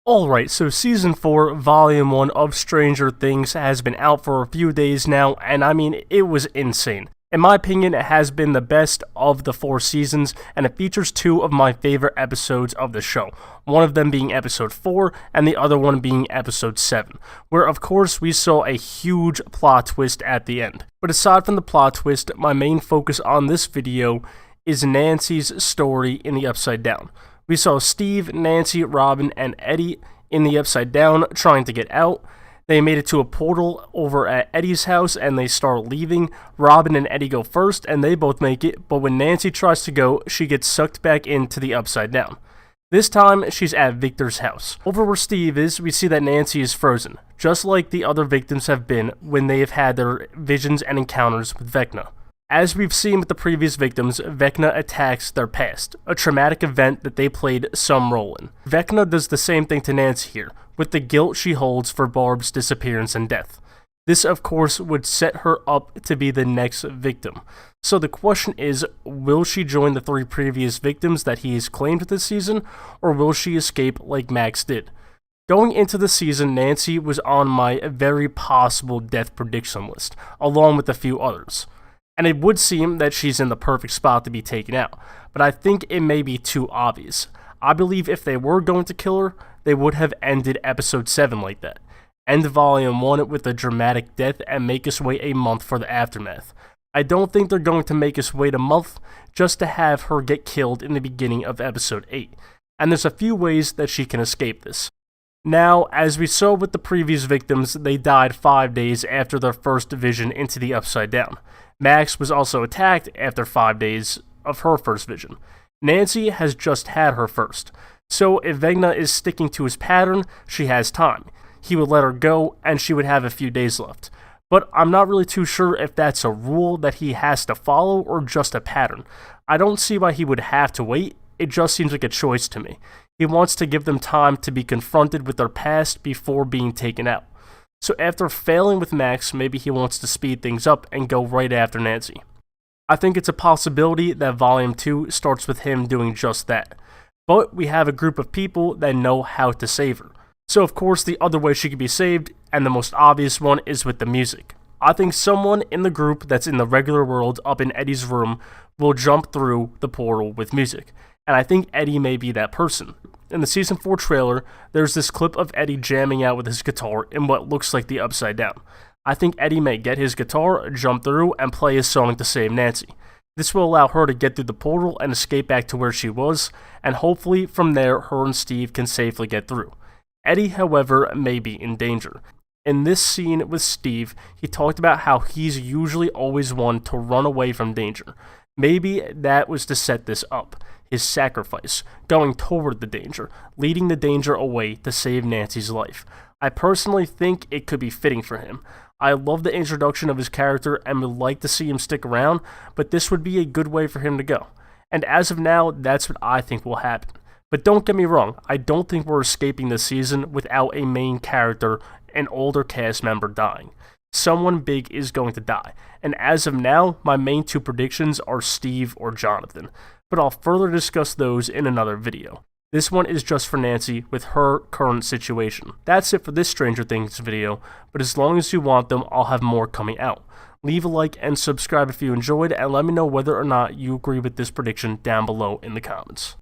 Alright, so Season 4, Volume 1 of Stranger Things has been out for a few days now, and I mean, it was insane. In my opinion, it has been the best of the 4 seasons, and it features 2 of my favorite episodes of the show. One of them being Episode 4, and the other one being Episode 7, where of course we saw a huge plot twist at the end. But aside from the plot twist, my main focus on this video is Nancy's story in the Upside Down. We saw Steve, Nancy, Robin, and Eddie in the Upside Down trying to get out. They made it to a portal over at Eddie's house and they start leaving. Robin and Eddie go first and they both make it, but when Nancy tries to go, she gets sucked back into the Upside Down. This time, she's at Victor's house. Over where Steve is, we see that Nancy is frozen, just like the other victims have been when they have had their visions and encounters with Vecna. As we've seen with the previous victims, Vecna attacks their past, a traumatic event that they played some role in. Vecna does the same thing to Nancy here, with the guilt she holds for Barb's disappearance and death. This, of course, would set her up to be the next victim. So the question is, will she join the 3 previous victims that he has claimed this season, or will she escape like Max did? Going into the season, Nancy was on my very possible death prediction list, along with a few others. And it would seem that she's in the perfect spot to be taken out, but I think it may be too obvious. I believe if they were going to kill her, they would have ended Episode 7 like that. End Volume 1 with a dramatic death and make us wait a month for the aftermath. I don't think they're going to make us wait a month just to have her get killed in the beginning of Episode 8, and there's a few ways that she can escape this. Now, as we saw with the previous victims, they died 5 days after their first vision into the Upside Down. Max was also attacked after 5 days of her first vision. Nancy has just had her first. So if Vecna is sticking to his pattern, she has time. He would let her go and she would have a few days left. But I'm not really too sure if that's a rule that he has to follow or just a pattern. I don't see why he would have to wait, it just seems like a choice to me. He wants to give them time to be confronted with their past before being taken out. So after failing with Max, maybe he wants to speed things up and go right after Nancy. I think it's a possibility that Volume 2 starts with him doing just that. But we have a group of people that know how to save her. So of course the other way she could be saved, and the most obvious one, is with the music. I think someone in the group that's in the regular world up in Eddie's room will jump through the portal with music. And I think Eddie may be that person. In the Season 4 trailer, there's this clip of Eddie jamming out with his guitar in what looks like the Upside Down. I think Eddie may get his guitar, jump through, and play his song to save Nancy. This will allow her to get through the portal and escape back to where she was, and hopefully from there her and Steve can safely get through. Eddie, however, may be in danger. In this scene with Steve, he talked about how he's usually always one to run away from danger. Maybe that was to set this up. His sacrifice, going toward the danger, leading the danger away to save Nancy's life. I personally think it could be fitting for him. I love the introduction of his character and would like to see him stick around, but this would be a good way for him to go. And as of now, that's what I think will happen. But don't get me wrong, I don't think we're escaping this season without a main character, an older cast member, dying. Someone big is going to die, and as of now, my main 2 predictions are Steve or Jonathan, but I'll further discuss those in another video. This one is just for Nancy with her current situation. That's it for this Stranger Things video, but as long as you want them, I'll have more coming out. Leave a like and subscribe if you enjoyed, and let me know whether or not you agree with this prediction down below in the comments.